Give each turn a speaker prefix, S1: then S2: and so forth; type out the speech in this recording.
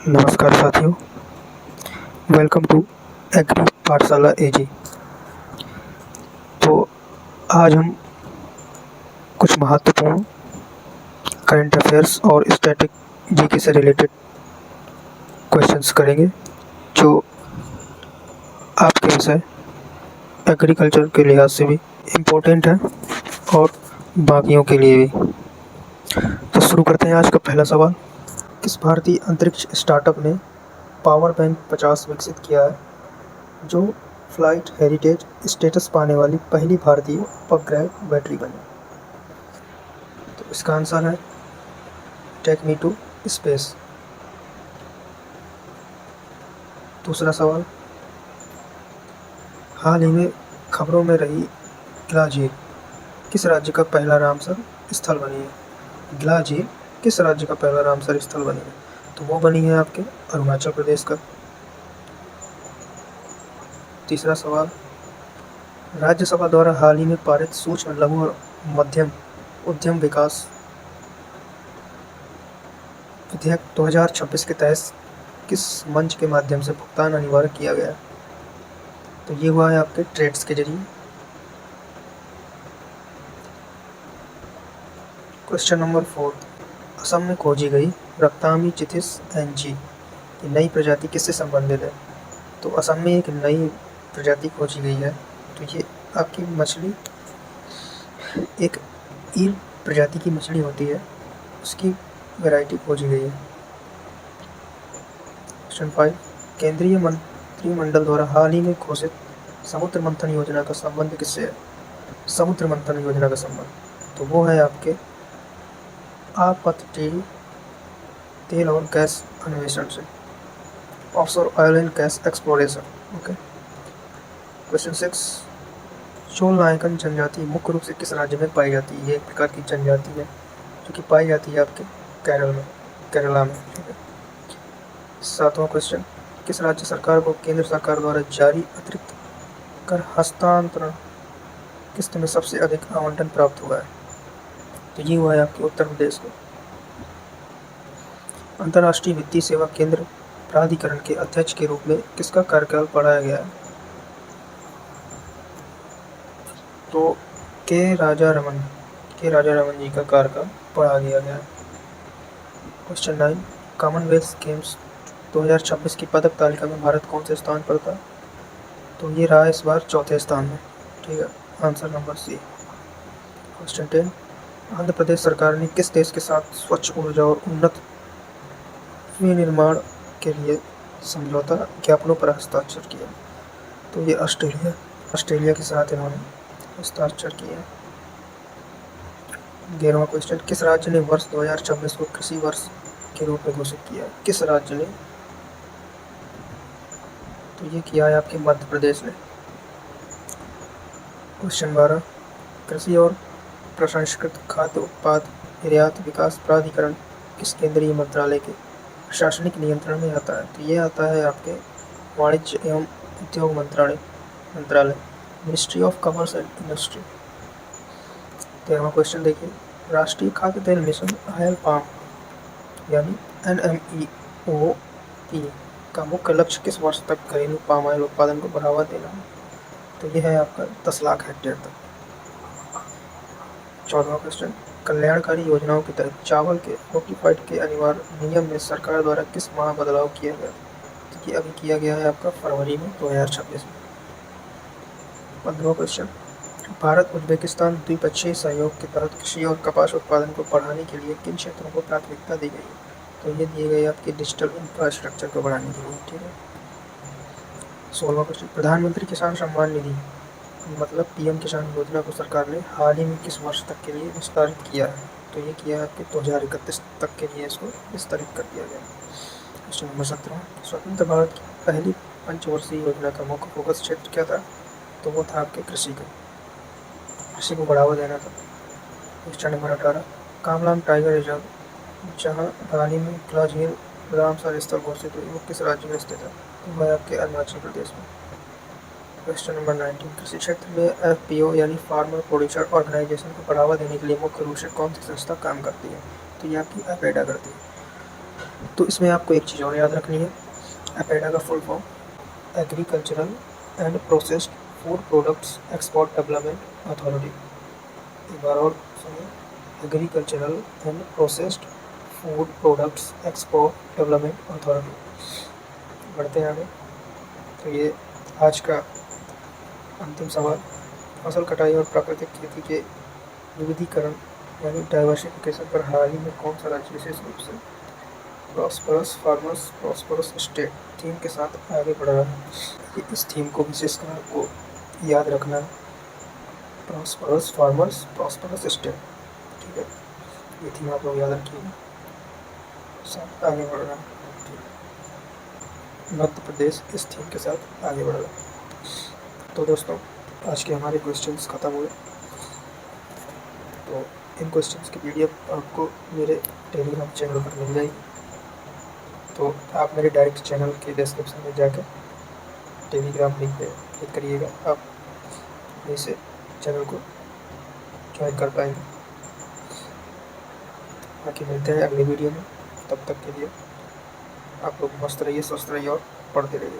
S1: नमस्कार साथियों, welcome to agree पाठशाला एजी। तो आज हम कुछ महत्वपूर्ण करंट अफेयर्स और स्टैटिक जीके से रिलेटेड क्वेश्चंस करेंगे जो आपके विषय एग्रीकल्चर के लिहाज से भी इम्पोर्टेंट है और बाकियों के लिए भी। तो शुरू करते हैं आज का पहला सवाल। किस भारतीय अंतरिक्ष स्टार्टअप ने पावर बैंक 50 विकसित किया है, जो फ्लाइट हेरिटेज स्टेटस पाने वाली पहली भारतीय उपग्रह बैटरी बनी? तो इसका आंसर है टेक मी टू स्पेस। दूसरा सवाल, हाल ही में खबरों में रही गिला झील किस राज्य का पहला रामसर स्थल बनी है? गिला झील किस राज्य का पहला रामसर स्थल बनी है? तो वो बनी है आपके अरुणाचल प्रदेश का। तीसरा सवाल, राज्यसभा द्वारा हाल ही में पारित सूक्ष्म लघु और मध्यम उद्यम विकास विधेयक 2026 के तहत किस मंच के माध्यम से भुगतान अनिवार्य किया गया है? तो ये हुआ है आपके ट्रेड्स के जरिए। क्वेश्चन नंबर 4, असम में खोजी गई रक्तामी चिथिस एनजी की नई प्रजाति किससे संबंधित है? तो असम में एक नई प्रजाति खोजी गई है, तो ये आपकी मछली एक ईल प्रजाति की मछली होती है, उसकी वैरायटी खोजी गई है। क्वेश्चन 5, केंद्रीय मंत्रिमंडल द्वारा हाल ही में घोषित समुद्र मंथन योजना का संबंध किससे है? समुद्र मंथन योजना का संबंध तो वो है आपके आपातटेल तेल और गैस अन्वेषण से, offshore oil and gas exploration. Okay. Question 6, Cholanaikan जनजाति मुख्य रूप से किस राज्य में पाई जाती है? ये एक प्रकार की जनजाति है जो कि पाई जाती है आपके केरला में। ठीक है। 7वां क्वेश्चन, किस राज्य सरकार को केंद्र सरकार द्वारा जारी अतिरिक्त कर हस्तांतरण किस्त में सबसे अधिक आवंटन प्राप्त हुआ है? तो ये हुआ है आपके उत्तर प्रदेश को। अंतर्राष्ट्रीय वित्तीय सेवा केंद्र प्राधिकरण के अध्यक्ष के रूप में किसका कार्यकाल बढ़ाया गया है? तो के राजा रमन जी का कार्यकाल बढ़ा दिया गया। क्वेश्चन 9, कॉमनवेल्थ गेम्स 2026 की पदक तालिका में भारत कौन से स्थान पर था? तो ये रहा इस बार चौथे स्थान में। ठीक है, answer number C. Question 10, Andhra Pradesh सरकार ने किस देश के साथ स्वच्छ ऊर्जा और उन्नत विनिर्माण के लिए समझौता ज्ञापनों पर हस्ताक्षर किया? तो ये ऑस्ट्रेलिया के साथ इन्होंने हस्ताक्षर किया। 11वां क्वेश्चन, किस राज्य ने वर्ष 2026 को कृषि वर्ष के रूप में घोषित किया? किस राज्य ने? तो ये किया है आपके मध्य प्रदेश ने। क्वेश्चन 12, कृषि और प्रसंस्कृत खाद्य उत्पाद निर्यात विकास प्राधिकरण किस केंद्रीय मंत्रालय के प्रशासनिक नियंत्रण में आता है? तो ये आता है आपके वाणिज्य एवं उद्योग मंत्रालय, ministry of commerce and industry. 13वां क्वेश्चन देखिए, राष्ट्रीय खाद्य तेल मिशन ऑयल पाम यानी NMEO-P का मुख्य लक्ष्य किस वर्ष तक घरेलू पाम ऑयल उत्पादन को बढ़ावा देना है? तो यह है आपका 10 लाख हेक्टेयर तक। 14वां क्वेश्चन, कल्याणकारी योजनाओं के तहत चावल के फोर्टिफाइड के अनिवार्य नियम में सरकार द्वारा किस माह बदलाव किया गया? तो ये अभी किया गया है आपका फरवरी में 2026 में। 15वां क्वेश्चन, भारत उज्बेकिस्तान द्विपक्षीय सहयोग के तहत कृषि और कपास उत्पादन को बढ़ाने के लिए किन क्षेत्रों को प्राथमिकता दी गई? तो ये दिए गए आपके डिजिटल इंफ्रास्ट्रक्चर को बढ़ाने के लिए। ठीक है। 16वां क्वेश्चन, प्रधानमंत्री किसान सम्मान निधि मतलब PM किसान योजना को सरकार ने हाल ही में किस वर्ष तक के लिए विस्तारित किया है? तो ये किया है आपके 2031 तक के लिए इसको विस्तारित कर दिया गया। क्वेश्चन नंबर 17, स्वतंत्र भारत की पहली पंचवर्षीय योजना का मुख्य फोकस क्षेत्र क्या था? तो वो था आपके कृषि को बढ़ावा देना था। Question number 18, Kamlang tiger reserve जहाँ हाल ही में गिला झील रामसर स्थल घोषित हुई वो किस राज्य में स्थित है? तो वह आपके अरुणाचल प्रदेश में। क्वेश्चन नंबर 19, कृषि क्षेत्र में FPO यानी फार्मर प्रोड्यूसर ऑर्गेनाइजेशन को बढ़ावा देने के लिए मुख्य रूप से कौन सी संस्था काम करती है? तो ये आपकी अपेडा करती है। तो इसमें आपको एक चीज़ और याद रखनी है, एपेडा का full form agricultural and processed food products export development authority. एक बार और सुनिए, agricultural and processed food products export development authority. बढ़ते हैं आगे। तो ये आज का अंतिम सवाल, फसल कटाई और प्राकृतिक खेती के विविधीकरण यानी डाइवर्सिफिकेशन पर हाल ही में कौन सा राज्य विशेष रूप से prosperous farmers prosperous state theme के साथ आगे बढ़ रहा है? इस थीम को विशेषकर आपको याद रखना है, प्रॉस्परस फार्मर्स प्रॉस्परस स्टेट। ठीक है, ये थीम आप लोग याद रखिएगा, साथ आगे बढ़ रहा है। मध्य प्रदेश इस थीम के साथ आगे बढ़ रहा है। तो दोस्तों, आज के हमारे क्वेश्चंस ख़त्म हुए। तो इन क्वेश्चंस की पीडीएफ आपको मेरे टेलीग्राम चैनल पर मिल जाएगी। तो आप मेरे डायरेक्ट चैनल के डिस्क्रिप्शन में जाकर टेलीग्राम लिंक पे क्लिक करिएगा, आप इसे चैनल को ज्वाइन कर पाएंगे। बाकी मिलते हैं अगली वीडियो में, तब तक के लिए आप लोग मस्त रहिए, स्वस्थ रहिए और पढ़ते रहिए।